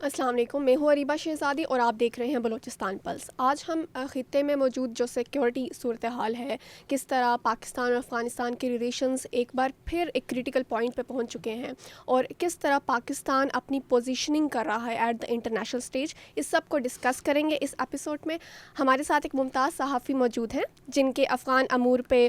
السلام علیکم، میں ہوں اریبہ شہزادی اور آپ دیکھ رہے ہیں بلوچستان پلس۔ آج ہم خطے میں موجود جو سیکیورٹی صورتحال ہے، کس طرح پاکستان اور افغانستان کے ریلیشنز ایک بار پھر ایک کریٹیکل پوائنٹ پہ پہنچ چکے ہیں، اور کس طرح پاکستان اپنی پوزیشننگ کر رہا ہے ایٹ دا انٹرنیشنل اسٹیج، اس سب کو ڈسکس کریں گے اس ایپیسوڈ میں۔ ہمارے ساتھ ایک ممتاز صحافی موجود ہیں جن کے افغان امور پہ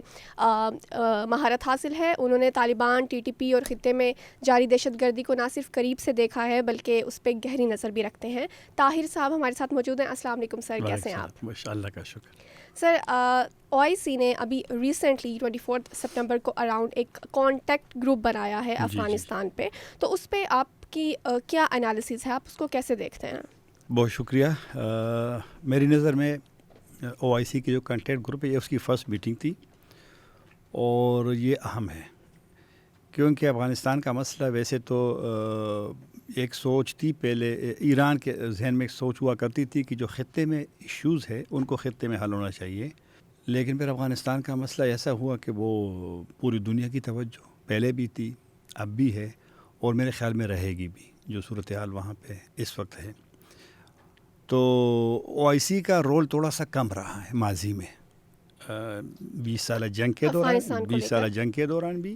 مہارت حاصل ہے۔ انہوں نے طالبان، ٹی ٹی پی اور خطے میں جاری دہشت گردی کو نہ صرف قریب سے دیکھا ہے بلکہ اس پہ گہری نظر بھی رکھتے ہیں۔ طاہر صاحب ہمارے ساتھ موجود ہیں۔ السلام علیکم سر، کیسے ہیں آپ؟ ماشاء اللہ کا شکر سر، او آئی سی نے ابھی ریسنٹلی 24 سپٹمبر کو اراؤنڈ ایک کانٹیکٹ گروپ بنایا ہے افغانستان پہ، تو اس پہ آپ کی کیا انالیسز ہے، آپ اس کو کیسے دیکھتے ہیں؟ بہت شکریہ۔ میری نظر میں او آئی سی کی جو کانٹیکٹ گروپ ہے، یہ اس کی فرسٹ میٹنگ تھی اور یہ اہم ہے کیونکہ افغانستان کا مسئلہ ویسے تو ایک سوچ تھی پہلے، ایران کے ذہن میں ایک سوچ ہوا کرتی تھی کہ جو خطے میں ایشوز ہے ان کو خطے میں حل ہونا چاہیے، لیکن پھر افغانستان کا مسئلہ ایسا ہوا کہ وہ پوری دنیا کی توجہ پہلے بھی تھی، اب بھی ہے اور میرے خیال میں رہے گی بھی، جو صورتحال وہاں پہ اس وقت ہے۔ تو او آئی سی کا رول تھوڑا سا کم رہا ہے ماضی میں، 20 سالہ جنگ کے دوران بھی،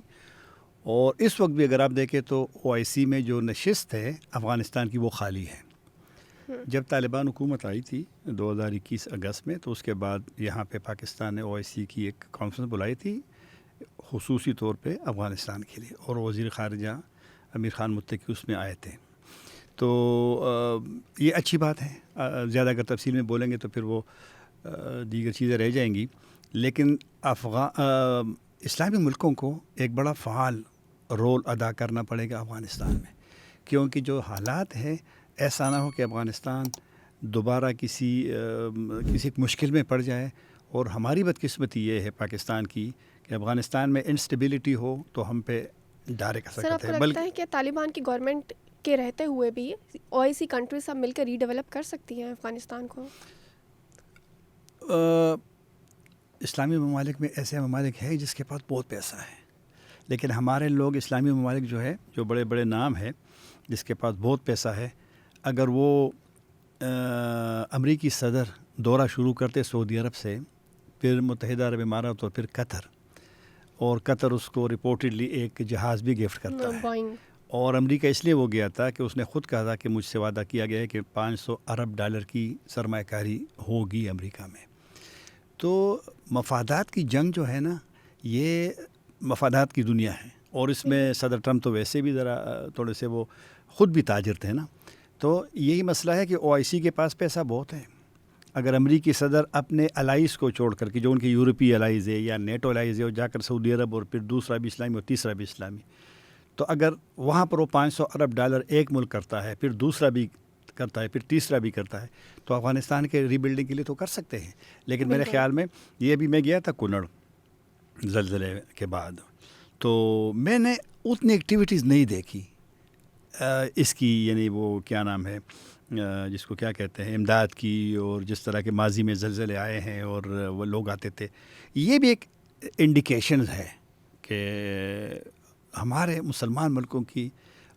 اور اس وقت بھی اگر آپ دیکھیں تو او آئی سی میں جو نشست ہے افغانستان کی وہ خالی ہے۔ جب طالبان حکومت آئی تھی 2021 اگست میں، تو اس کے بعد یہاں پہ پاکستان نے او آئی سی کی ایک کانفرنس بلائی تھی خصوصی طور پہ افغانستان کے لیے، اور وزیر خارجہ امیر خان متقی اس میں آئے تھے۔ تو یہ اچھی بات ہے، زیادہ اگر تفصیل میں بولیں گے تو پھر وہ دیگر چیزیں رہ جائیں گی، لیکن اسلامی ملکوں کو ایک بڑا فعال رول ادا کرنا پڑے گا افغانستان میں، کیونکہ جو حالات ہیں ایسا نہ ہو کہ افغانستان دوبارہ کسی مشکل میں پڑ جائے، اور ہماری بدقسمتی یہ ہے پاکستان کی کہ افغانستان میں انسٹیبلٹی ہو تو ہم پہ ڈائریکٹ اثر کرتا ہے۔ سر، آپ کو لگتا ہے کہ طالبان کی گورنمنٹ کے رہتے ہوئے بھی او آئی سی کنٹریز سب مل کر ری ڈیولپ کر سکتی ہیں افغانستان کو؟ اسلامی ممالک میں ایسے ممالک ہیں جس کے پاس بہت پیسہ ہے، لیکن ہمارے لوگ اسلامی ممالک جو بڑے بڑے نام ہیں جس کے پاس بہت پیسہ ہے، اگر وہ امریکی صدر دورہ شروع کرتے سعودی عرب سے، پھر متحدہ عرب امارات اور پھر قطر، اور قطر اس کو رپورٹڈلی ایک جہاز بھی گفٹ کرتا ہے، اور امریکہ اس لیے وہ گیا تھا کہ اس نے خود کہا تھا کہ مجھ سے وعدہ کیا گیا ہے کہ $500 ارب کی سرمایہ کاری ہوگی امریکہ میں۔ تو مفادات کی جنگ جو ہے نا، یہ مفادات کی دنیا ہے، اور اس میں صدر ٹرمپ تو ویسے بھی ذرا تھوڑے سے وہ خود بھی تاجر تھے نا، تو یہی مسئلہ ہے کہ او آئی سی کے پاس پیسہ بہت ہے۔ اگر امریکی صدر اپنے الائز کو چھوڑ کر کے، جو ان کے یورپی الائز ہے یا نیٹو الائز ہے، اور جا کر سعودی عرب اور پھر دوسرا بھی اسلامی اور تیسرا بھی اسلامی، تو اگر وہاں پر وہ $500 ارب ایک ملک کرتا ہے، پھر دوسرا بھی کرتا ہے، پھر تیسرا بھی کرتا ہے، تو افغانستان کے ری بلڈنگ کے لیے تو کر سکتے ہیں۔ لیکن میرے خیال میں یہ بھی، میں گیا تھا کنڑ زلزلے کے بعد، تو میں نے اتنی ایکٹیویٹیز نہیں دیکھی اس کی، یعنی وہ کیا نام ہے جس کو کیا کہتے ہیں، امداد کی، اور جس طرح کے ماضی میں زلزلے آئے ہیں اور وہ لوگ آتے تھے، یہ بھی ایک انڈیکیشن ہے کہ ہمارے مسلمان ملکوں کی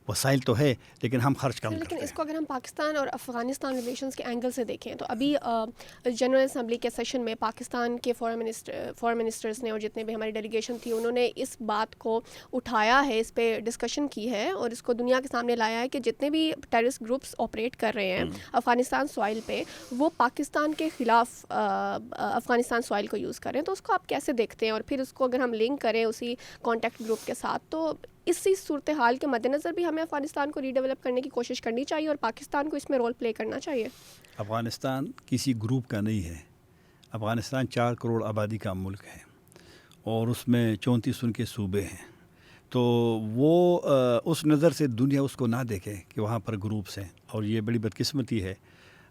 وسائل تو ہے لیکن ہم خرچ کم کرتے ہیں۔ لیکن اس کو اگر ہم پاکستان اور افغانستان ریلیشنز کے اینگل سے دیکھیں تو ابھی جنرل اسمبلی کے سیشن میں پاکستان کے فورن منسٹرز نے اور جتنے بھی ہماری ڈیلیگیشن تھی، انہوں نے اس بات کو اٹھایا ہے، اس پہ ڈسکشن کی ہے اور اس کو دنیا کے سامنے لایا ہے کہ جتنے بھی ٹیررسٹ گروپس آپریٹ کر رہے ہیں افغانستان سوائل پہ، وہ پاکستان کے خلاف افغانستان سوائل کو یوز کر رہے ہیں۔ تو اس کو آپ کیسے دیکھتے ہیں؟ اور پھر اس کو اگر ہم لنک کریں اسی کانٹیکٹ گروپ کے ساتھ، تو اسی صورتحال کے مد نظر بھی ہمیں افغانستان کو ری ڈیولپ کرنے کی کوشش کرنی چاہیے اور پاکستان کو اس میں رول پلے کرنا چاہیے۔ افغانستان کسی گروپ کا نہیں ہے، افغانستان 4 کروڑ آبادی کا ملک ہے، اور اس میں 34 ان کے صوبے ہیں، تو وہ اس نظر سے دنیا اس کو نہ دیکھے کہ وہاں پر گروپس ہیں، اور یہ بڑی بدقسمتی ہے،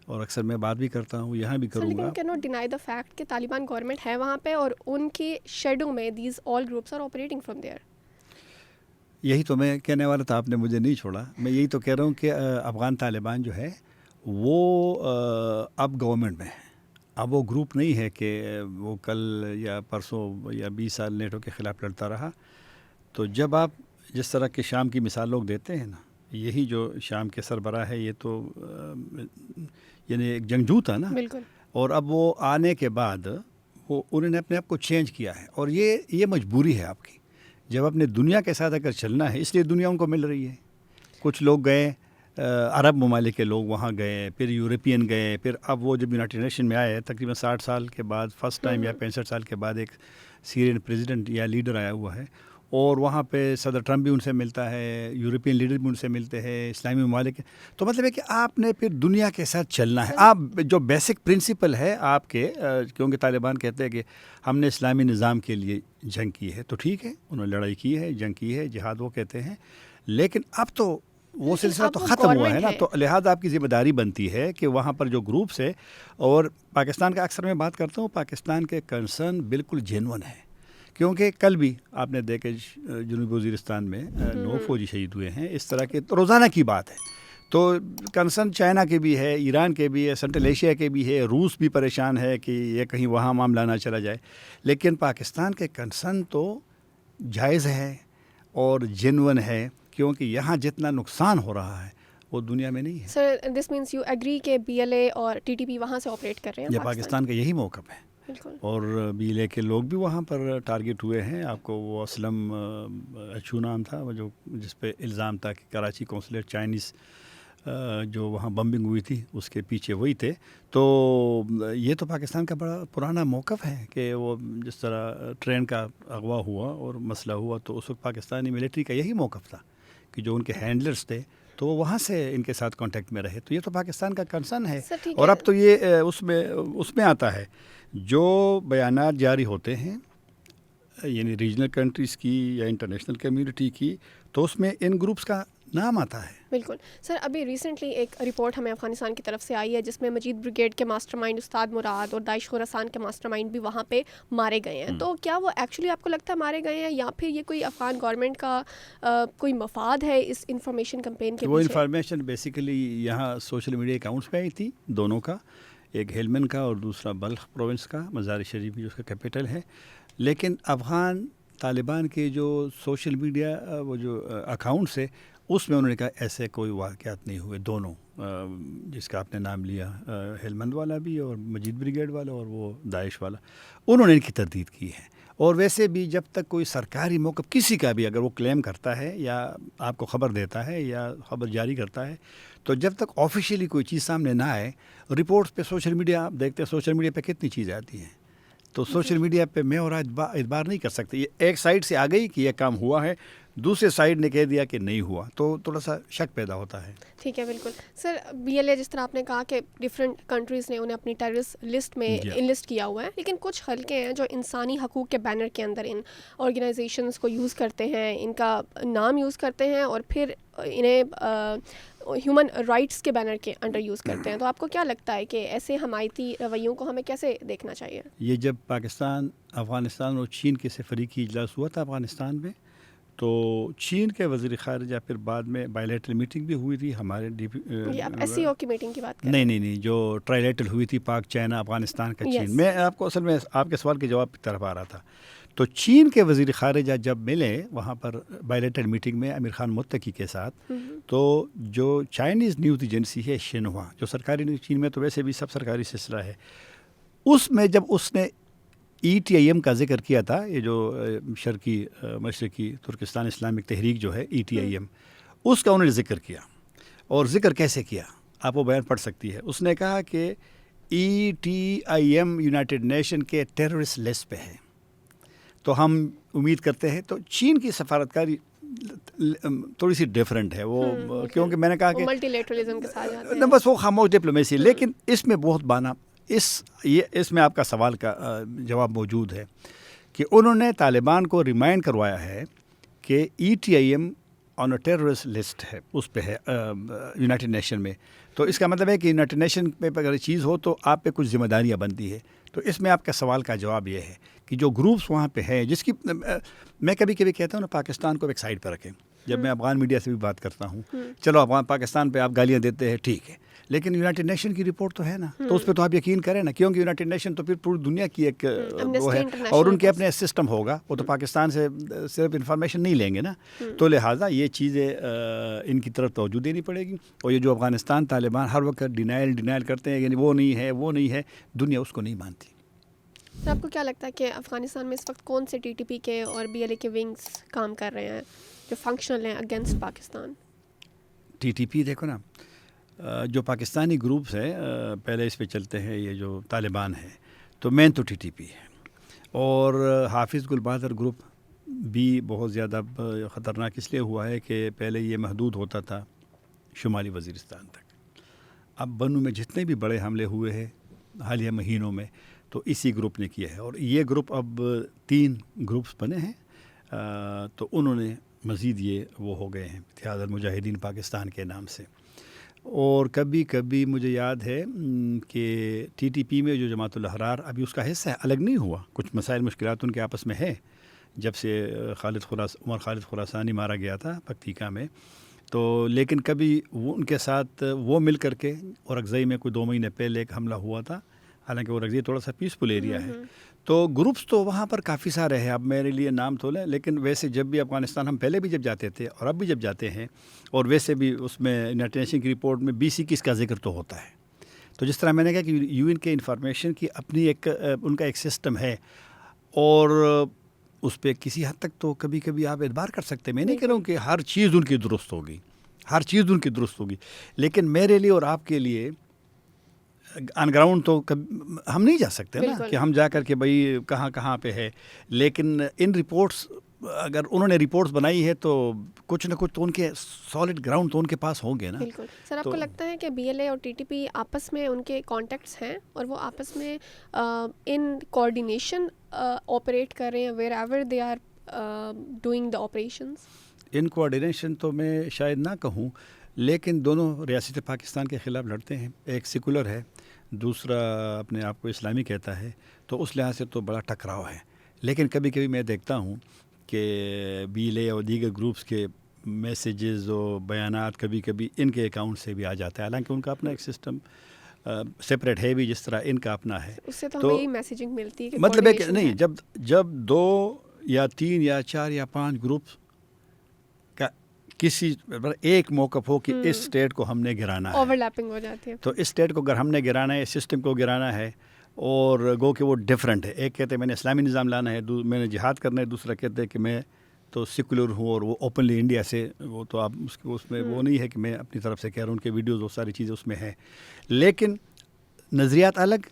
اور اکثر میں بات بھی کرتا ہوں، یہاں بھی کروں گا۔ لیکن can not deny the fact کہ طالبان گورنمنٹ ہے وہاں پہ اور ان کی شیڈو میں these all groups are operating from there. یہی تو میں کہنے والا تھا، آپ نے مجھے نہیں چھوڑا، میں یہی تو کہہ رہا ہوں کہ افغان طالبان جو ہے وہ اب گورنمنٹ میں ہے، اب وہ گروپ نہیں ہے کہ وہ کل یا پرسوں یا 20 سال نیٹو کے خلاف لڑتا رہا۔ تو جب آپ جس طرح کے شام کی مثال لوگ دیتے ہیں نا، یہی جو شام کے سربراہ ہے یہ تو یعنی ایک جنگجو تھا نا. بالکل. اور اب وہ آنے کے بعد وہ انہوں نے اپنے آپ کو چینج کیا ہے اور یہ مجبوری ہے آپ کی جب اپنے دنیا کے ساتھ اگر چلنا ہے. اس لیے دنیا ان کو مل رہی ہے. کچھ لوگ گئے عرب ممالک کے لوگ وہاں گئے, پھر یورپین گئے, پھر اب وہ جب یونائٹڈ نیشن میں آئے تقریباً 60 سال کے بعد فرسٹ ٹائم یا 65 سال کے بعد ایک سیرین پریزیڈنٹ یا لیڈر آیا ہوا ہے اور وہاں پہ صدر ٹرمپ بھی ان سے ملتا ہے, یورپین لیڈر بھی ان سے ملتے ہیں, اسلامی ممالک. تو مطلب ہے کہ آپ نے پھر دنیا کے ساتھ چلنا ہے. آپ جو بیسک پرنسپل ہے آپ کے, کیونکہ طالبان کہتے ہیں کہ ہم نے اسلامی نظام کے لیے جنگ کی ہے, تو ٹھیک ہے انہوں نے لڑائی کی ہے, جنگ کی ہے, جہاد وہ کہتے ہیں, لیکن اب تو وہ سلسلہ تو ختم ہوا ہے نا. تو لہٰذا آپ کی ذمہ داری بنتی ہے کہ وہاں پر جو گروپس ہے, اور پاکستان کا اکثر میں بات کرتا ہوں, پاکستان کے کنسرن بالکل جینون ہے. کیونکہ کل بھی آپ نے دیکھے جنوبی وزیرستان میں 9 فوجی شہید ہوئے ہیں. اس طرح کے روزانہ کی بات ہے. تو کنسرن چائنا کے بھی ہے, ایران کے بھی ہے, سنٹرل ایشیا کے بھی ہے, روس بھی پریشان ہے کہ یہ کہیں وہاں معاملہ نہ چلا جائے. لیکن پاکستان کے کنسرن تو جائز ہے اور جینون ہے, کیونکہ یہاں جتنا نقصان ہو رہا ہے وہ دنیا میں نہیں ہے. سر دس مینس یو ایگری کہ بی ایل اے اور ٹی ٹی پی وہاں سے آپریٹ کر رہے ہیں. یہ پاکستان کا یہی موقف ہے. اور بی ایل اے کے لوگ بھی وہاں پر ٹارگٹ ہوئے ہیں. آپ کو وہ اسلم اچھو نام تھا وہ جو جس پہ الزام تھا کہ کراچی قونصلیٹ چائنیز جو وہاں بمبنگ ہوئی تھی اس کے پیچھے وہی تھے. تو یہ تو پاکستان کا بڑا پرانا موقف ہے کہ وہ جس طرح ٹرین کا اغوا ہوا اور مسئلہ ہوا تو اس وقت پاکستانی ملٹری کا یہی موقف تھا کہ جو ان کے ہینڈلرز تھے تو وہ وہاں سے ان کے ساتھ کانٹیکٹ میں رہے. تو یہ تو پاکستان کا کنسرن ہے. اور اب تو یہ اس میں آتا ہے جو بیانات جاری ہوتے ہیں یعنی ریجنل کنٹریز کی یا انٹرنیشنل کمیونٹی کی, تو اس میں ان گروپس کا نام آتا ہے. بالکل. سر ابھی ریسنٹلی ایک رپورٹ ہمیں افغانستان کی طرف سے آئی ہے جس میں مجید بریگیڈ کے ماسٹر مائنڈ استاد مراد اور داعش خراسان کے ماسٹر مائنڈ بھی وہاں پہ مارے گئے ہیں. تو کیا وہ ایکچولی آپ کو لگتا ہے مارے گئے ہیں یا پھر یہ کوئی افغان گورنمنٹ کا کوئی مفاد ہے اس انفارمیشن کمپین کے پیچھے؟ وہ انفارمیشن بیسیکلی یہاں سوشل میڈیا اکاؤنٹس پہ آئی تھی دونوں کا, ایک ہیلمند کا اور دوسرا بلخ پروونس کا, مزار شریف جو اس کا کیپٹل ہے. لیکن افغان طالبان کے جو سوشل میڈیا وہ جو اکاؤنٹس ہے اس میں انہوں نے کہا ایسے کوئی واقعات نہیں ہوئے. دونوں جس کا آپ نے نام لیا ہیلمند والا بھی اور مجید بریگیڈ والا اور وہ داعش والا, انہوں نے ان کی تردید کی ہے. اور ویسے بھی جب تک کوئی سرکاری موقف کسی کا بھی اگر وہ کلیم کرتا ہے یا آپ کو خبر دیتا ہے یا خبر جاری کرتا ہے, تو جب تک آفیشیلی کوئی چیز سامنے نہ آئے, رپورٹس پہ سوشل میڈیا آپ دیکھتے ہیں سوشل میڈیا پہ کتنی چیزیں آتی ہیں, تو سوشل میڈیا پہ میں اور اعتبار نہیں کر سکتے. یہ ایک سائڈ سے آ گئی کہ یہ کام ہوا ہے, دوسرے سائڈ نے کہہ دیا کہ نہیں ہوا, تو تھوڑا سا شک پیدا ہوتا ہے. ٹھیک ہے, بالکل. سر بی ایل اے جس طرح آپ نے کہا کہ ڈفرینٹ کنٹریز نے انہیں اپنی ٹیررسٹ لسٹ میں انلسٹ کیا ہوا ہے, لیکن کچھ حلقے ہیں جو انسانی حقوق کے بینر کے اندر ان آرگنائزیشنز کو یوز کرتے ہیں, ان کا نام یوز کرتے ہیں اور پھر انہیں ہیومن رائٹس کے بینر کے انڈر یوز کرتے ہیں. تو آپ کو کیا لگتا ہے کہ ایسے حمایتی رویوں کو ہمیں کیسے دیکھنا چاہیے؟ یہ جب پاکستان, افغانستان اور چین کے سفریقی اجلاس ہوا تھا افغانستان میں, تو چین کے وزیر خارجہ پھر بعد میں بائیلیٹرل میٹنگ بھی ہوئی تھی ہمارے ایس سی او کی میٹنگ کی بات کریں. نہیں, جو ٹرائیلیٹرل ہوئی تھی پاک چائنا افغانستان کا چین. میں آپ کو اصل میں آپ کے سوال کے جواب کی طرف آ رہا تھا. تو چین کے وزیر خارجہ جب ملے وہاں پر بائیلیٹرل میٹنگ میں امیر خان متقی کے ساتھ, تو جو چائنیز نیوز ایجنسی ہے شنہوا, جو سرکاری نیوز چین میں تو ویسے بھی سب سرکاری سلسلہ ہے, اس میں جب اس نے ای ٹی آئی ایم کا ذکر کیا تھا, یہ جو شرقی مشرقی ترکستان اسلامک تحریک جو ہے ای ٹی آئی ایم, اس کا انہوں نے ذکر کیا. اور ذکر کیسے کیا آپ وہ بیان پڑھ سکتی ہے. اس نے کہا کہ E T I am United nation کے ٹیررسٹ لسٹ پہ ہے, تو ہم امید کرتے ہیں. تو چین کی سفارتکاری تھوڑی سی ڈیفرنٹ ہے وہ, کیونکہ میں نے کہا کہ ملٹی لیٹرلزم کے ساتھ جاتے ہیں, بس وہ خاموش ڈپلومیسی. لیکن اس میں بہت بانا اس میں آپ کا سوال کا جواب موجود ہے کہ انہوں نے طالبان کو ریمائنڈ کروایا ہے کہ E T I am on a terrorist list ہے, اس پہ ہے یونائٹڈ نیشن میں. تو اس کا مطلب ہے کہ یونائٹڈ نیشن پہ اگر یہ چیز ہو تو آپ پہ کچھ ذمہ داریاں بنتی ہے. تو اس میں آپ کا سوال کا جواب یہ ہے کہ جو گروپس وہاں پہ ہیں, جس کی میں کبھی کبھی کہتا ہوں نا پاکستان کو ایک سائڈ پہ رکھیں. جب میں افغان میڈیا سے بھی بات کرتا ہوں, چلو افغان پاکستان پہ آپ گالیاں دیتے ہیں ٹھیک ہے, لیکن یونائٹڈ نیشن کی رپورٹ تو ہے نا, تو اس پہ تو آپ یقین کریں نا, کیونکہ یونائٹڈ نیشن تو پھر پوری دنیا کی ایک وہ ہے, اور ان کے اپنے سسٹم ہوگا, وہ تو پاکستان سے صرف انفارمیشن نہیں لیں گے نا. تو لہٰذا یہ چیزیں ان کی طرف توجہ دینی پڑے گی. اور یہ جو افغانستان طالبان ہر وقت ڈینائل کرتے ہیں, یعنی وہ نہیں ہے, دنیا اس کو نہیں مانتی. سر آپ کو کیا لگتا ہے کہ افغانستان میں اس وقت کون سے TTP کے اور BLA کے ونگز کام کر رہے ہیں جو فنکشنل ہیں اگینسٹ پاکستان؟ TTP دیکھو نا, جو پاکستانی گروپس ہیں پہلے اس پہ چلتے ہیں, یہ جو طالبان ہے تو مین تو TTP ہے, اور حافظ گل بہادر گروپ بھی بہت زیادہ خطرناک اس لیے ہوا ہے کہ پہلے یہ محدود ہوتا تھا شمالی وزیرستان تک. اب بنو میں جتنے بھی بڑے حملے ہوئے ہیں حالیہ مہینوں میں تو اسی گروپ نے کیا ہے, اور یہ گروپ اب 3 گروپس بنے ہیں, تو انہوں نے مزید یہ وہ ہو گئے ہیں اتحاد المجاہدین پاکستان کے نام سے. اور کبھی کبھی مجھے یاد ہے کہ TTP میں جو جماعت الاحرار ابھی اس کا حصہ ہے, الگ نہیں ہوا, کچھ مسائل مشکلات ان کے آپس میں ہے جب سے عمر خالد خراسانی مارا گیا تھا پکتیکا میں, تو لیکن کبھی وہ ان کے ساتھ وہ مل کر کے, اور اورکزئی میں کوئی 2 مہینے پہلے ایک حملہ ہوا تھا, حالانکہ اورکزئی تھوڑا سا پیسفل ایریا ہے, تو گروپس تو وہاں پر کافی سارے ہیں, اب میرے لیے نام تو لیں, لیکن ویسے جب بھی افغانستان ہم پہلے بھی جب جاتے تھے اور اب بھی جب جاتے ہیں, اور ویسے بھی اس میں یونائٹڈ نیشن کی رپورٹ میں BC کی اس کا ذکر تو ہوتا ہے. تو جس طرح میں نے کہا کہ UN کے انفارمیشن کی اپنی ایک ان کا ایک سسٹم ہے, اور اس پہ کسی حد تک تو کبھی کبھی آپ اعتبار کر سکتے ہیں. میں نہیں کہہ رہا ہوں کہ ہر چیز ان کی درست ہوگی, لیکن میرے لیے اور آپ کے لیے آن گراؤنڈ تو ہم نہیں جا سکتے نا کہ ہم جا کر کے بھائی کہاں پہ ہے, لیکن ان رپورٹس اگر انہوں نے رپورٹس بنائی ہے تو کچھ نہ کچھ تو ان کے سالڈ گراؤنڈ تو ان کے پاس ہوں گے نا. بالکل سر, آپ کو لگتا ہے کہ BLA اور TTP آپس میں ان کے کانٹیکٹس ہیں اور وہ آپس میں ان کوآرڈینیشن آپریٹ کر رہے ہیں wherever they are doing the operations? In coordination تو میں شاید نہ کہوں, لیکن دونوں ریاست پاکستان کے خلاف لڑتے ہیں. ایک سیکولر ہے, دوسرا اپنے آپ کو اسلامی کہتا ہے, تو اس لحاظ سے تو بڑا ٹکراؤ ہے. لیکن کبھی کبھی میں دیکھتا ہوں کہ BLA اور دیگر گروپس کے میسیجز اور بیانات کبھی کبھی ان کے اکاؤنٹ سے بھی آ جاتا ہے, حالانکہ ان کا اپنا ایک سسٹم سپریٹ ہے بھی, جس طرح ان کا اپنا ہے. اس سے تو ہمیں یہی میسیجنگ ملتی ہے کہ مطلب ہے کہ نہیں, جب 2 یا 3 یا 4 یا 5 گروپس کا کسی ایک موقف ہو کہ اس اسٹیٹ کو ہم نے گرانا ہے, اوور لیپنگ ہو جاتی ہے, تو اس اسٹیٹ کو اگر ہم نے گرانا ہے, سسٹم کو گرانا ہے, اور گو کہ وہ ڈفرینٹ ہے. ایک کہتے ہیں میں نے اسلامی نظام لانا ہے, میں نے جہاد کرنا ہے, دوسرا کہتے ہیں کہ میں تو سیکولر ہوں اور وہ اوپنلی انڈیا سے, وہ تو آپ اس میں وہ نہیں ہے کہ میں اپنی طرف سے کہہ رہا ہوں, ان کے ویڈیوز وہ ساری چیزیں اس میں ہیں, لیکن نظریات الگ.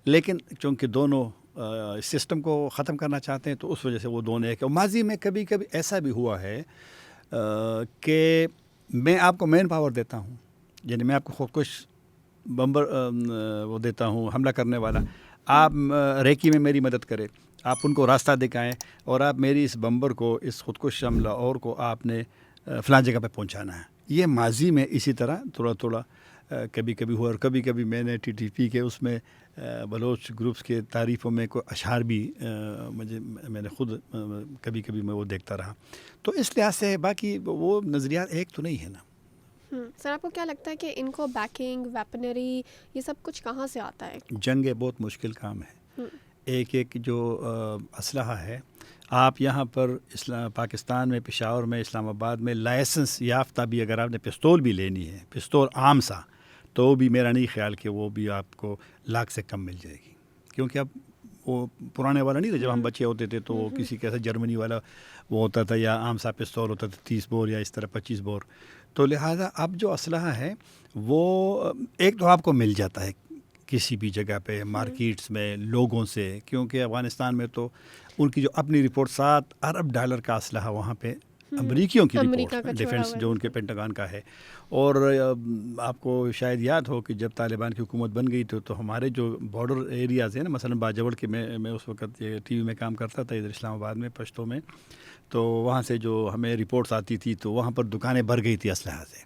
لیکن چونکہ دونوں سسٹم کو ختم کرنا چاہتے ہیں تو اس وجہ سے وہ دونوں ایک. اور ماضی میں کبھی کبھی ایسا بھی ہوا ہے کہ میں آپ کو مین پاور دیتا ہوں, یعنی میں آپ کو خودکش بمبر وہ دیتا ہوں, حملہ کرنے والا, آپ ریکی میں میری مدد کریں, آپ ان کو راستہ دکھائیں, اور آپ میری اس بمبر کو, اس خودکش حملہ اور کو آپ نے فلاں جگہ پہ پہنچانا ہے. یہ ماضی میں اسی طرح تھوڑا کبھی کبھی ہوا, اور کبھی کبھی میں نے TTP کے اس میں بلوچ گروپس کے تعریفوں میں کوئی اشعار بھی میں نے خود کبھی کبھی میں وہ دیکھتا رہا. تو اس لحاظ سے باقی وہ نظریات ایک تو نہیں ہے نا. سر آپ کو کیا لگتا ہے کہ ان کو بیکنگ, ویپنری, یہ سب کچھ کہاں سے آتا ہے؟ جنگ بہت مشکل کام ہے. ایک جو اسلحہ ہے, آپ یہاں پر پاکستان میں, پشاور میں, اسلام آباد میں لائسنس یافتہ بھی اگر آپ نے پستول بھی لینی ہے, پستول عام سا, تو بھی میرا نہیں خیال کہ وہ بھی آپ کو لاکھ سے کم مل جائے گی. کیونکہ اب وہ پرانے والا نہیں تھا, جب ہم بچے ہوتے تھے تو وہ کسی کیسا جرمنی والا وہ ہوتا تھا, یا عام سا پستول ہوتا تھا 30 بور یا اس طرح 25 بور. تو لہٰذا اب جو اسلحہ ہے وہ ایک تو آپ کو مل جاتا ہے کسی بھی جگہ پہ, مارکیٹس میں, لوگوں سے, کیونکہ افغانستان میں تو ان کی جو اپنی رپورٹ $7 ارب کا اسلحہ وہاں پہ امریکیوں کی رپورٹ, ڈیفنس جو ان کے پینٹاگن کا ہے. اور آپ کو شاید یاد ہو کہ جب طالبان کی حکومت بن گئی تو ہمارے جو بارڈر ایریاز ہیں نا, مثلا باجوڑ کے, میں اس وقت TV میں کام کرتا تھا ادھر اسلام آباد میں پشتوں میں, تو وہاں سے جو ہمیں رپورٹس آتی تھی تو وہاں پر دکانیں بھر گئی تھی اسلحہ سے.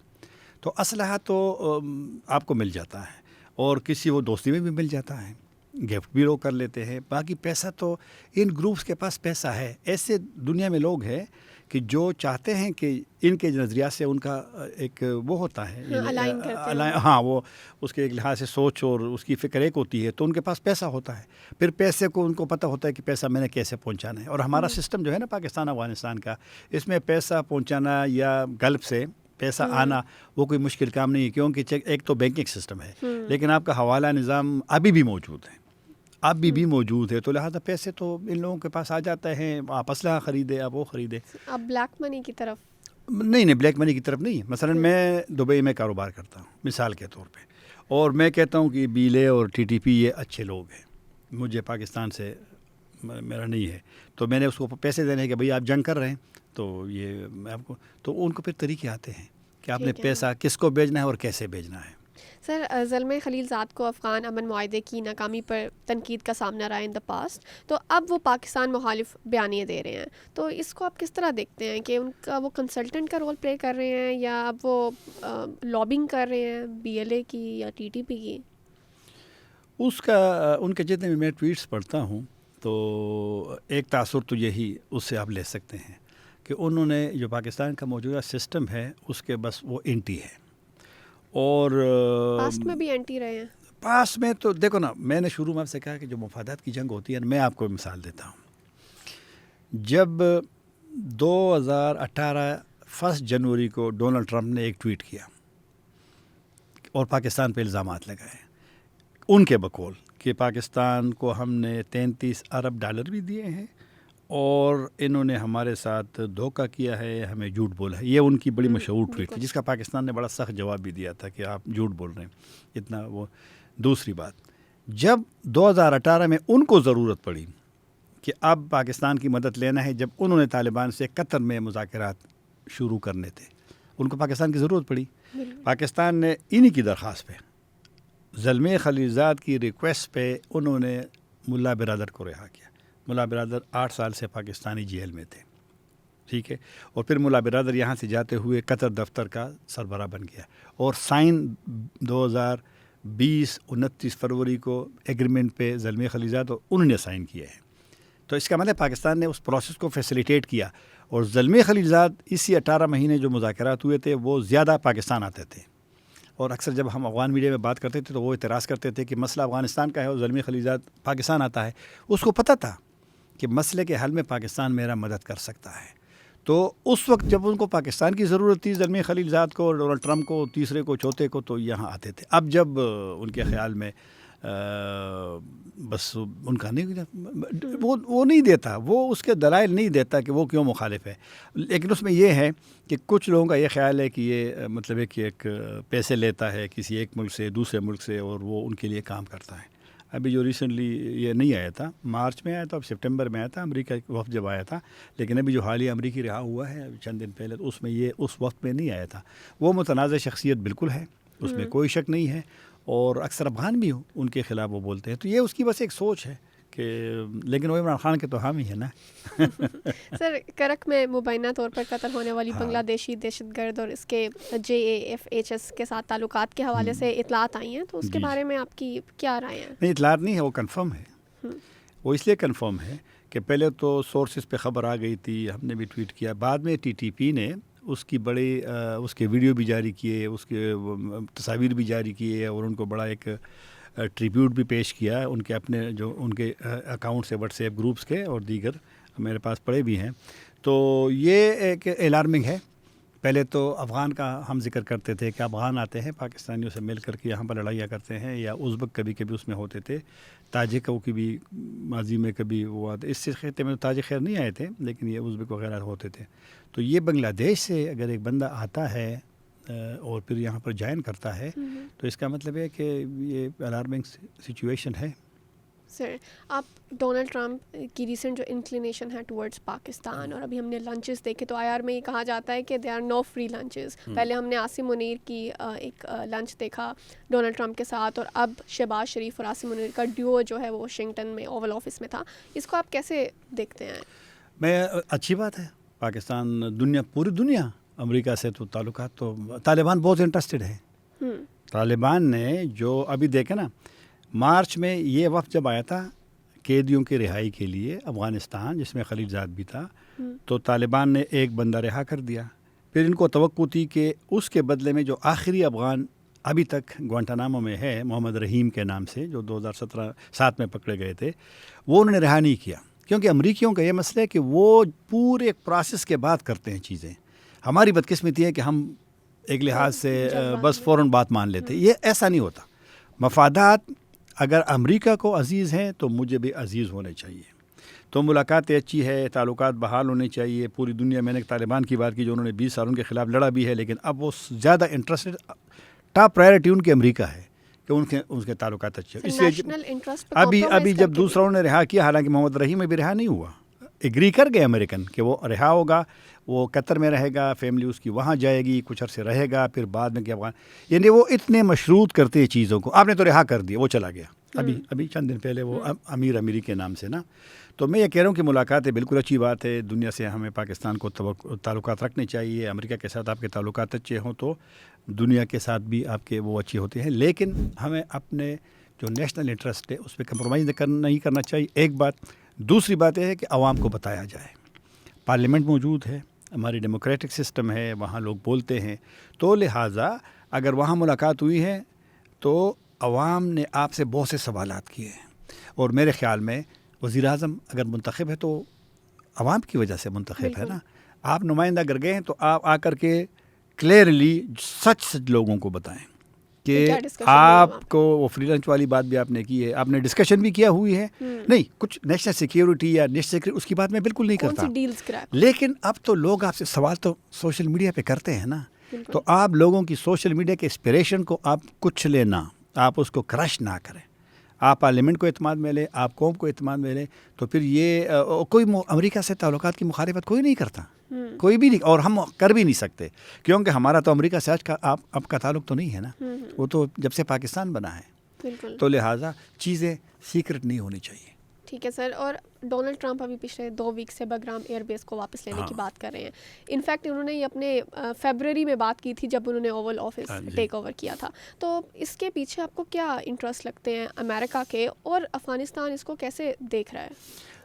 تو اسلحہ تو آپ کو مل جاتا ہے, اور کسی وہ دوستی میں بھی مل جاتا ہے, گفٹ بھی لوگ کر لیتے ہیں. باقی پیسہ تو ان گروپس کے پاس پیسہ ہے. ایسے دنیا میں لوگ ہیں کہ جو چاہتے ہیں کہ ان کے نظریات سے ان کا ایک وہ ہوتا ہے الائن کرتے ہیں، ہاں وہ اس کے ایک لحاظ سے سوچ اور اس کی فکر ایک ہوتی ہے، تو ان کے پاس پیسہ ہوتا ہے، پھر پیسے کو ان کو پتہ ہوتا ہے کہ پیسہ میں نے کیسے پہنچانا ہے. اور ہمارا سسٹم جو ہے نا پاکستان افغانستان کا، اس میں پیسہ پہنچانا یا گلف سے پیسہ آنا وہ کوئی مشکل کام نہیں ہے، کیونکہ ایک تو بینکنگ سسٹم ہے، لیکن آپ کا حوالہ نظام ابھی بھی موجود ہے، ابھی بھی موجود ہے، تو لہٰذا پیسے تو ان لوگوں کے پاس آ جاتے ہیں. آپ اسلحہ خریدے، آپ وہ خریدے. اب بلیک منی کی طرف نہیں بلیک منی کی طرف نہیں. مثلا میں دبئی میں کاروبار کرتا ہوں مثال کے طور پہ، اور میں کہتا ہوں کہ بیلے اور ٹی ٹی پی یہ اچھے لوگ ہیں، مجھے پاکستان سے میرا نہیں ہے، تو میں نے اس کو پیسے دینے کہ بھئی آپ جنگ کر رہے ہیں تو یہ میں آپ کو، تو ان کو پھر طریقے آتے ہیں کہ آپ نے پیسہ کس کو بھیجنا ہے اور کیسے بھیجنا ہے. سر، زلمے خلیل زاد کو افغان امن معاہدے کی ناکامی پر تنقید کا سامنا رہا ان دا پاسٹ، تو اب وہ پاکستان مخالف بیانیے دے رہے ہیں، تو اس کو آپ کس طرح دیکھتے ہیں کہ ان کا وہ کنسلٹنٹ کا رول پلے کر رہے ہیں یا اب وہ لابنگ کر رہے ہیں بی ایل اے کی یا ٹی ٹی پی کی؟ اس کا ان کے جتنے بھی میں ٹویٹس پڑھتا ہوں تو ایک تاثر تو یہی اس سے آپ لے سکتے ہیں کہ انہوں نے جو پاکستان کا موجودہ سسٹم ہے اس کے بس وہ اینٹی ہے. اور پاسٹ میں بھی اینٹی رہے ہیں. پاس میں تو دیکھو نا، میں نے شروع میں آپ سے کہا کہ جو مفادات کی جنگ ہوتی ہے، میں آپ کو مثال دیتا ہوں. جب 2018 1 جنوری کو ڈونلڈ ٹرمپ نے ایک ٹویٹ کیا اور پاکستان پہ الزامات لگائے ان کے بقول کہ پاکستان کو ہم نے 33 ارب ڈالر بھی دیے ہیں اور انہوں نے ہمارے ساتھ دھوکہ کیا ہے، ہمیں جھوٹ بولا ہے. یہ ان کی بڑی مشہور ٹویٹ تھی جس کا پاکستان نے بڑا سخت جواب بھی دیا تھا کہ آپ جھوٹ بول رہے ہیں اتنا. وہ دوسری بات، جب 2018 میں ان کو ضرورت پڑی کہ اب پاکستان کی مدد لینا ہے، جب انہوں نے طالبان سے قطر میں مذاکرات شروع کرنے تھے، ان کو پاکستان کی ضرورت پڑی. پاکستان نے انہی کی درخواست پہ، زلمے خلیل زاد کی ریکویسٹ پہ، انہوں نے ملا برادر کو رہا کیا. ملا برادر 8 سال سے پاکستانی جیل میں تھے، ٹھیک ہے، اور پھر ملا برادر یہاں سے جاتے ہوئے قطر دفتر کا سربراہ بن گیا اور سائن 2020 29 فروری کو ایگریمنٹ پہ زلمے خلیل زاد اور انہوں نے سائن کیا ہے. تو اس کا مطلب پاکستان نے اس پروسیس کو فیسیلیٹیٹ کیا، اور زلمے خلیل زاد اسی 18 مہینے جو مذاکرات ہوئے تھے وہ زیادہ پاکستان آتے تھے. اور اکثر جب ہم افغان میڈیا میں بات کرتے تھے تو وہ اعتراض کرتے تھے کہ مسئلہ افغانستان کا ہے اور زلمے خلیل زاد پاکستان آتا ہے. اس کو پتہ تھا کہ مسئلے کے حل میں پاکستان میرا مدد کر سکتا ہے. تو اس وقت جب ان کو پاکستان کی ضرورت تھی، زلمے خلیل زاد کو، ڈونلڈ ٹرمپ کو، تیسرے کو، چوتھے کو، تو یہاں آتے تھے. اب جب ان کے خیال میں بس ان کا نہیں، وہ نہیں دیتا، وہ اس کے دلائل نہیں دیتا کہ وہ کیوں مخالف ہے. لیکن اس میں یہ ہے کہ کچھ لوگوں کا یہ خیال ہے کہ یہ مطلب ہے کہ ایک پیسے لیتا ہے کسی ایک ملک سے دوسرے ملک سے اور وہ ان کے لیے کام کرتا ہے. ابھی جو ریسنٹلی یہ نہیں آیا تھا، مارچ میں آیا تھا، اب سپٹمبر میں آیا تھا امریکہ وفد جب آیا تھا، لیکن ابھی جو حالیہ امریکی رہا ہوا ہے چند دن پہلے، تو اس میں یہ اس وقت میں نہیں آیا تھا. وہ متنازع شخصیت بالکل ہے، اس میں کوئی شک نہیں ہے، اور اکثر افغان بھی ان کے خلاف وہ بولتے ہیں. تو یہ اس کی بس ایک سوچ ہے کہ، لیکن وہ عمران خان کے تو حامی ہے نا. سر، کرک میں مبینہ طور پر قتل ہونے والی بنگلہ دیشی دہشت گرد اور اس کے JAFHS کے ساتھ تعلقات کے حوالے سے اطلاعات آئی ہیں، تو اس کے بارے میں آپ کی کیا رائے ہیں؟ نہیں، اطلاعات نہیں ہے، وہ کنفرم ہے. وہ اس لیے کنفرم ہے کہ پہلے تو سورسز پہ خبر آ گئی تھی، ہم نے بھی ٹویٹ کیا، بعد میں TTP نے اس کی بڑی اس کے ویڈیو بھی جاری کیے، اس کے تصاویر بھی جاری کیے، اور ان کو بڑا ایک ٹریبیوٹ بھی پیش کیا ان کے اپنے جو ان کے اکاؤنٹ سے، واٹس ایپ گروپس کے اور دیگر میرے پاس پڑے بھی ہیں. تو یہ ایک الارمنگ ہے. پہلے تو افغان کا ہم ذکر کرتے تھے کہ افغان آتے ہیں پاکستانیوں سے مل کر کے یہاں پر لڑائیاں کرتے ہیں، یا ازبک کبھی کبھی اس میں ہوتے تھے، تاجکوں کی بھی ماضی میں کبھی وہ آتے. اس سے خطے میں تو تاجک خیر نہیں آئے تھے، لیکن یہ ازبک وغیرہ ہوتے تھے. تو یہ بنگلہ دیش سے اگر ایک بندہ آتا ہے اور پھر یہاں پر جوائن کرتا ہے تو اس کا مطلب ہے کہ یہ الارمنگ سچویشن ہے. سر، آپ ڈونلڈ ٹرمپ کی ریسنٹ جو انکلینیشن ہے ٹورڈز پاکستان، اور ابھی ہم نے لنچز دیکھے تو IR میں یہ کہا جاتا ہے کہ they are no free lunches. پہلے ہم نے عاصم منیر کی ایک لنچ دیکھا ڈونلڈ ٹرمپ کے ساتھ، اور اب شہباز شریف اور عاصم منیر کا ڈیو جو ہے وہ واشنگٹن میں اوول آفس میں تھا. اس کو آپ کیسے دیکھتے ہیں؟ میں اچھی بات ہے. پاکستان پوری دنیا امریکہ سے تو تعلقات، تو طالبان بہت انٹرسٹڈ ہے. طالبان نے جو ابھی دیکھے نا، مارچ میں یہ وفد جب آیا تھا قیدیوں کی رہائی کے لیے افغانستان، جس میں خلیل زاد بھی تھا، تو طالبان نے ایک بندہ رہا کر دیا. پھر ان کو توقع تھی کہ اس کے بدلے میں جو آخری افغان ابھی تک گوانٹانامو میں ہے محمد رحیم کے نام سے، جو 2017 میں پکڑے گئے تھے، وہ انہوں نے رہا نہیں کیا. کیونکہ امریکیوں کا یہ مسئلہ ہے کہ وہ پورے ایک پروسیس کے بعد کرتے ہیں چیزیں. ہماری بدقسمتی ہے کہ ہم ایک لحاظ سے بس فوراً بات مان لیتے. یہ ایسا نہیں ہوتا. مفادات اگر امریکہ کو عزیز ہیں تو مجھے بھی عزیز ہونے چاہیے. تو ملاقاتیں اچھی ہے، تعلقات بحال ہونے چاہیے. پوری دنیا میں نے طالبان کی بات کی جو انہوں نے 20 سال ان کے خلاف لڑا بھی ہے، لیکن اب وہ زیادہ انٹرسٹڈ، ٹاپ پرائرٹی ان کے امریکہ ہے کہ ان کے تعلقات اچھے. اس لیے ابھی جب دوسرا انہوں نے رہا کیا، حالانکہ محمد رحیم ابھی رہا نہیں ہوا، ایگری کر گئے امریکن کہ وہ رہا ہوگا، وہ قطر میں رہے گا، فیملی اس کی وہاں جائے گی، کچھ عرصے رہے گا، پھر بعد میں کہ افغان، یعنی وہ اتنے مشروط کرتے ہیں چیزوں کو. آپ نے تو رہا کر دیا، وہ چلا گیا ابھی چند دن پہلے، وہ امیری کے نام سے نا. تو میں یہ کہہ رہا ہوں کہ ملاقاتیں بالکل اچھی بات ہے. دنیا سے ہمیں پاکستان کو تعلقات رکھنے چاہیے. امریکہ کے ساتھ آپ کے تعلقات اچھے ہوں تو دنیا کے ساتھ بھی آپ کے وہ اچھے ہوتے ہیں. لیکن ہمیں اپنے جو نیشنل انٹرسٹ ہے اس پہ کمپرومائز نہیں کرنا چاہیے، ایک بات. دوسری بات یہ ہے کہ عوام کو بتایا جائے. پارلیمنٹ موجود ہے، ہماری ڈیموکریٹک سسٹم ہے، وہاں لوگ بولتے ہیں، تو لہٰذا اگر وہاں ملاقات ہوئی ہے تو عوام نے آپ سے بہت سے سوالات کیے ہیں. اور میرے خیال میں وزیر اعظم اگر منتخب ہے تو عوام کی وجہ سے منتخب ہے نا. آپ نمائندہ اگر گئے ہیں تو آپ آ کر کے کلیئرلی سچ لوگوں کو بتائیں کہ آپ کو وہ فری لنچ والی بات بھی آپ نے کی ہے، آپ نے ڈسکشن بھی کیا ہوئی ہے. نہیں، کچھ نیشنل سیکیورٹی یا نیشنل سیکیورٹی اس کی بات میں بالکل نہیں کرتا، لیکن اب تو لوگ آپ سے سوال تو سوشل میڈیا پہ کرتے ہیں نا. تو آپ لوگوں کی سوشل میڈیا کے اسپریشن کو آپ کچھ لینا، آپ اس کو کرش نہ کریں. آپ پارلیمنٹ کو اعتماد میں لیں، آپ قوم کو اعتماد میں لیں. تو پھر یہ کوئی امریکہ سے تعلقات کی مخالفت کوئی نہیں کرتا، کوئی بھی نہیں، اور ہم کر بھی نہیں سکتے، کیونکہ ہمارا تو امریکہ سے آج کا آپ کا تعلق تو نہیں ہے نا. وہ تو جب سے پاکستان بنا ہے، تو لہٰذا چیزیں سیکرٹ نہیں ہونی چاہیے. ٹھیک ہے سر. اور ڈونلڈ ٹرمپ ابھی پچھلے 2 ویک سے بگرام ایئر بیس کو واپس لینے کی بات کر رہے ہیں. انفیکٹ انہوں نے یہ اپنے فیبرری میں بات کی تھی جب انہوں نے اوول آفس ٹیک اوور کیا تھا. تو اس کے پیچھے آپ کو کیا انٹرسٹ لگتے ہیں امریکہ کے، اور افغانستان اس کو کیسے دیکھ رہا ہے؟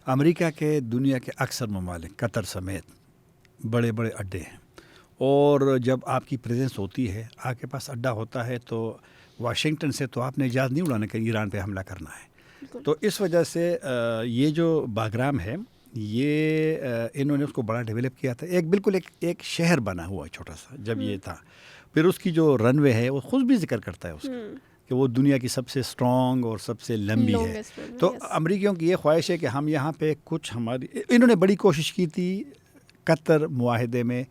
امریکہ کے دنیا کے اکثر ممالک قطر سمیت بڑے بڑے اڈے ہیں، اور جب آپ کی پریزنس ہوتی ہے، آپ کے پاس اڈا ہوتا ہے، تو واشنگٹن سے تو آپ نے اجازت نہیں اڑانے کہ ایران پہ حملہ کرنا ہے. تو اس وجہ سے یہ جو باگرام ہے، یہ انہوں نے اس کو بڑا ڈیولپ کیا تھا. بالکل ایک شہر بنا ہوا چھوٹا سا جب یہ تھا. پھر اس کی جو رن وے ہے وہ خود بھی ذکر کرتا ہے اس کا کہ وہ دنیا کی سب سے اسٹرانگ اور سب سے لمبی ہے. تو امریکیوں کی یہ خواہش ہے کہ ہم یہاں پہ کچھ انہوں نے بڑی کوشش کی تھی قطر معاہدے میں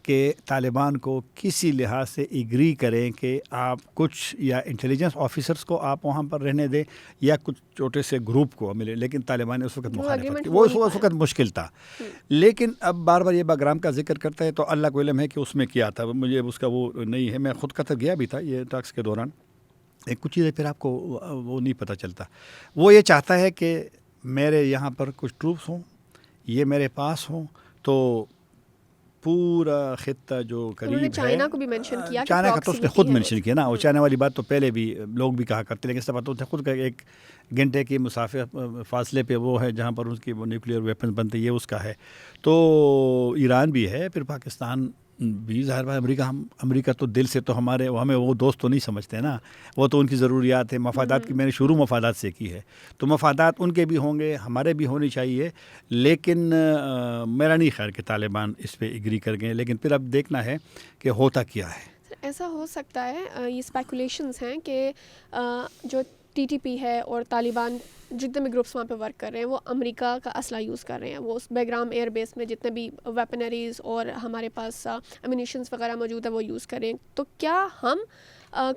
کہ طالبان کو کسی لحاظ سے ایگری کریں کہ آپ کچھ یا انٹیلیجنس آفیسرز کو آپ وہاں پر رہنے دیں یا کچھ چھوٹے سے گروپ کو ملے، لیکن طالبان نے اس وقت مخالفت کی. وہ اس وقت مشکل تھا. لیکن اب بار بار یہ باگرام کا ذکر کرتا ہے، تو اللہ کو علم ہے کہ اس میں کیا تھا. مجھے اس کا وہ نہیں ہے، میں خود قطر گیا بھی تھا یہ ٹاکس کے دوران. کچھ چیزیں پھر آپ کو وہ نہیں پتہ چلتا. وہ یہ چاہتا ہے کہ میرے یہاں پر کچھ ٹروپس ہوں، یہ میرے پاس ہوں، تو پورا خطہ جو قریب ہے. چائنا کو بھی منشن کیا، چائنا کا تو اس نے خود منشن کیا نا. اور چائنا والی بات تو پہلے بھی لوگ بھی کہا کرتے، لیکن اس بات تو خود کا 1 گھنٹے کی مسافر فاصلے پہ وہ ہے جہاں پر اس کی وہ نیوکلیئر ویپن بنتے، یہ اس کا ہے. تو ایران بھی ہے، پھر پاکستان بھی. ظاہر بات امریکہ تو دل سے تو ہمیں وہ دوست تو نہیں سمجھتے نا. وہ تو ان کی ضروریات ہے، مفادات کی میں نے شروع مفادات سے کی ہے. تو مفادات ان کے بھی ہوں گے، ہمارے بھی ہونی چاہیے. لیکن میرا نہیں خیال کہ طالبان اس پہ ایگری کر گئے. لیکن پھر اب دیکھنا ہے کہ ہوتا کیا ہے. ایسا ہو سکتا ہے، یہ اسپیکولیشنز ہیں کہ جو TTP ہے اور طالبان جتنے بھی گروپس وہاں پہ ورک کر رہے ہیں وہ امریکہ کا اسلحہ یوز کر رہے ہیں. وہ اس بیگرام ایئر بیس میں جتنے بھی ویپنریز اور ہمارے پاس امونیشنز وغیرہ موجود ہے وہ یوز کر رہے ہیں. تو کیا ہم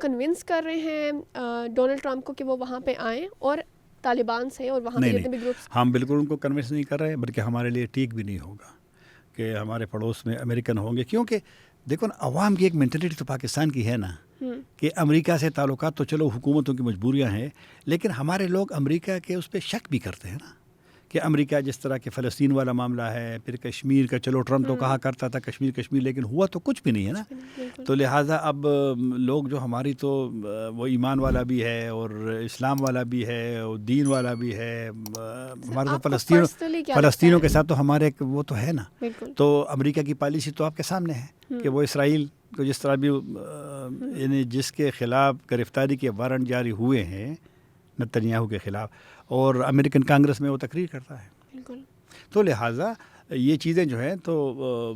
کنونس کر رہے ہیں ڈونلڈ ٹرمپ کو کہ وہ وہاں پہ آئیں اور طالبان سے اور وہاں پہ جتنے بھی گروپس؟ ہم بالکل ان کو کنونس نہیں کر رہے، بلکہ ہمارے لیے ٹھیک بھی نہیں ہوگا کہ ہمارے پڑوس میں امریکن ہوں گے. کیونکہ دیکھو نا، عوام کی ایک مینٹلٹی تو پاکستان کی ہے نا کہ امریکہ سے تعلقات تو چلو حکومتوں کی مجبوریاں ہیں، لیکن ہمارے لوگ امریکہ کے اس پہ شک بھی کرتے ہیں نا کہ امریکہ جس طرح کہ فلسطین والا معاملہ ہے، پھر کشمیر کا، چلو ٹرمپ تو کہا کرتا تھا کشمیر، لیکن ہوا تو کچھ بھی نہیں ہے نا. تو لہٰذا اب لوگ جو ہماری تو وہ ایمان والا بھی ہے اور اسلام والا بھی ہے اور دین والا بھی ہے، ہمارے تو فلسطینوں کے ساتھ تو ہمارے وہ تو ہے نا. تو امریکہ کی پالیسی تو آپ کے سامنے ہے کہ وہ اسرائیل کو جس طرح بھی یعنی جس کے خلاف گرفتاری کے وارنٹ جاری ہوئے ہیں نتنیاہو کے خلاف، اور امریکن کانگریس میں وہ تقریر کرتا ہے. تو لہٰذا یہ چیزیں جو ہیں تو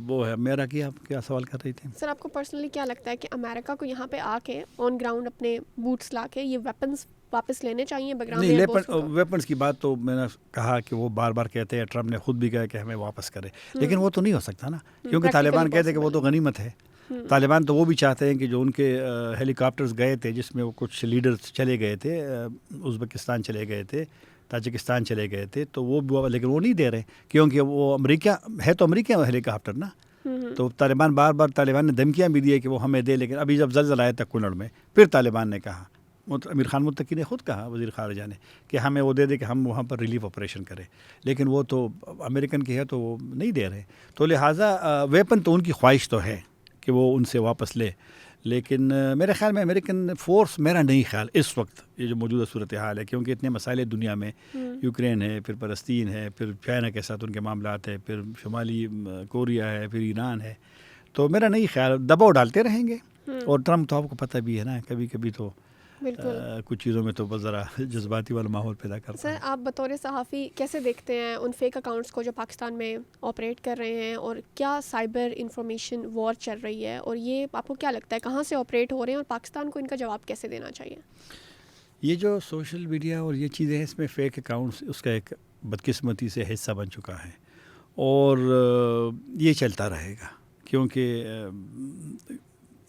وہ ہے. میرا کیا سوال کر رہی تھی سر؟ آپ کو پرسنلی کیا لگتا ہے کہ امریکہ کو یہاں پہ آ کے آن گراؤنڈ اپنے بوٹس لا کے یہ ویپنز واپس لینے چاہیے؟ نہیں، ویپنز کی بات تو میں نے کہا کہ وہ بار بار کہتے ہیں، ٹرمپ نے خود بھی کہا کہ ہمیں واپس کرے، لیکن وہ تو نہیں ہو سکتا نا، کیونکہ طالبان کہتے ہیں کہ وہ تو غنیمت ہے. طالبان تو وہ بھی چاہتے ہیں کہ جو ان کے ہیلی کاپٹرز گئے تھے جس میں وہ کچھ لیڈرز چلے گئے تھے، ازبکستان چلے گئے تھے، تاجکستان چلے گئے تھے، تو وہ لیکن وہ نہیں دے رہے، کیونکہ وہ امریکہ ہے، تو امریکہ ہیلی کاپٹر نا. تو طالبان طالبان نے دھمکیاں بھی دی کہ وہ ہمیں دے، لیکن ابھی جب زلزلہ آیا تھا کنڑ میں، پھر طالبان نے کہا، امیر خان متقی نے خود کہا، وزیر خارجہ نے، کہ ہمیں وہ دے کہ ہم وہاں پر ریلیف آپریشن کریں، لیکن وہ تو امریکن کی ہے تو وہ نہیں دے رہے. تو لہٰذا ویپن تو ان کی خواہش تو ہے کہ وہ ان سے واپس لے، لیکن میرے خیال میں امریکن فورس، میرا نہیں خیال اس وقت یہ جو موجودہ صورتحال ہے، کیونکہ اتنے مسائل دنیا میں، یوکرین ہے، پھر فلسطین ہے، پھر چائنا کے ساتھ ان کے معاملات ہیں، پھر شمالی کوریا ہے، پھر ایران ہے، تو میرا نہیں خیال، دباؤ ڈالتے رہیں گے. اور ٹرمپ تو آپ کو پتہ بھی ہے نا، کبھی کبھی تو کچھ چیزوں میں تو بس ذرا جذباتی والا ماحول پیدا کرتا ہے. سر، آپ بطور صحافی کیسے دیکھتے ہیں ان فیک اکاؤنٹس کو جو پاکستان میں آپریٹ کر رہے ہیں، اور کیا سائبر انفارمیشن وار چل رہی ہے، اور یہ آپ کو کیا لگتا ہے کہاں سے آپریٹ ہو رہے ہیں، اور پاکستان کو ان کا جواب کیسے دینا چاہیے؟ یہ جو سوشل میڈیا اور یہ چیزیں ہیں، اس میں فیک اکاؤنٹس اس کا ایک بدقسمتی سے حصہ بن چکا ہے، اور یہ چلتا رہے گا، کیونکہ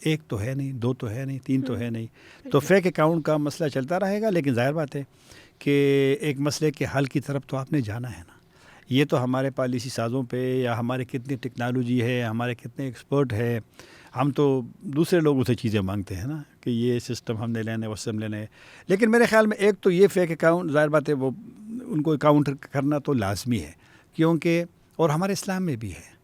ایک تو ہے نہیں، دو تو ہے نہیں، تین تو ہے نہیں. تو فیک اکاؤنٹ کا مسئلہ چلتا رہے گا، لیکن ظاہر بات ہے کہ ایک مسئلے کے حل کی طرف تو آپ نے جانا ہے نا. یہ تو ہمارے پالیسی سازوں پہ، یا ہمارے کتنی ٹیکنالوجی ہے، ہمارے کتنے ایکسپرٹ ہے، ہم تو دوسرے لوگوں سے چیزیں مانگتے ہیں نا کہ یہ سسٹم ہم نے لینا ہے، وہ سسٹم لینا ہے. لیکن میرے خیال میں ایک تو یہ فیک اکاؤنٹ، ظاہر بات ہے وہ ان کو کاؤنٹر کرنا تو لازمی ہے، کیونکہ اور ہمارے اسلام میں بھی ہے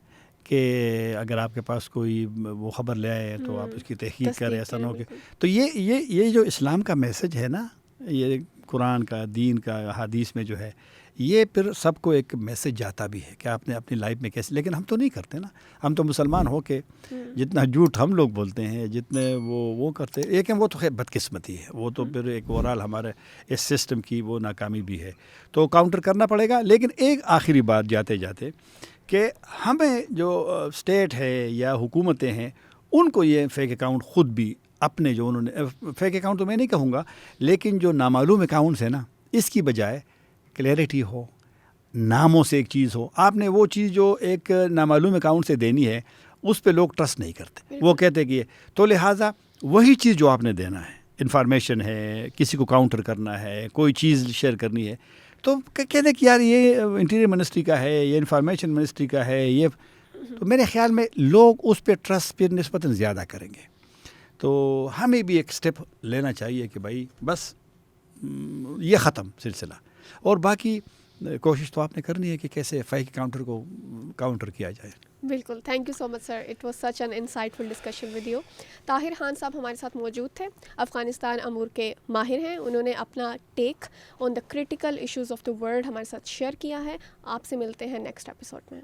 کہ اگر آپ کے پاس کوئی وہ خبر لے آئے تو آپ اس کی تحقیق کریں، ایسا نہ ہو کہ. تو یہ جو اسلام کا میسج ہے نا، یہ قرآن کا، دین کا، حدیث میں جو ہے، یہ پھر سب کو ایک میسج جاتا بھی ہے کہ آپ نے اپنی لائف میں کیسے. لیکن ہم تو نہیں کرتے نا، ہم تو مسلمان ہو کے جتنا جھوٹ ہم لوگ بولتے ہیں، جتنے وہ کرتے ہیں، لیکن وہ تو خیر بدقسمتی ہے، وہ تو پھر ایک اوورال ہمارے اس سسٹم کی وہ ناکامی بھی ہے، تو کاؤنٹر کرنا پڑے گا. لیکن ایک آخری بات جاتے جاتے کہ ہمیں جو اسٹیٹ ہے یا حکومتیں ہیں، ان کو یہ فیک اکاؤنٹ خود بھی اپنے جو انہوں نے فیک اکاؤنٹ تو میں نہیں کہوں گا، لیکن جو نامعلوم اکاؤنٹس ہیں نا، اس کی بجائے کلیئرٹی ہو، ناموں سے ایک چیز ہو. آپ نے وہ چیز جو ایک نامعلوم اکاؤنٹ سے دینی ہے، اس پہ لوگ ٹرسٹ نہیں کرتے، وہ کہتے کہ تو لہٰذا وہی چیز جو آپ نے دینا ہے، انفارمیشن ہے، کسی کو کاؤنٹر کرنا ہے، کوئی چیز شیئر کرنی ہے، تو کہتے ہیں کہ یار یہ انٹیریئر منسٹری کا ہے، یہ انفارمیشن منسٹری کا ہے، یہ تو میرے خیال میں لوگ اس پہ ٹرسٹ پہ نسبتاً زیادہ کریں گے. تو ہمیں بھی ایک سٹیپ لینا چاہیے کہ بھائی بس یہ ختم سلسلہ، اور باقی کوشش تو آپ نے کرنی ہے کہ کیسے فیک کاؤنٹر کو کاؤنٹر کیا جائے. بالکل، thank you so much sir, it was such an insightful discussion with you. Tahir Khan sahab ہمارے ساتھ موجود تھے، افغانستان امور کے ماہر ہیں. انہوں نے اپنا take on the critical issues of the world ہمارے ساتھ شیئر کیا ہے. آپ سے ملتے ہیں نیکسٹ ایپیسوڈ میں.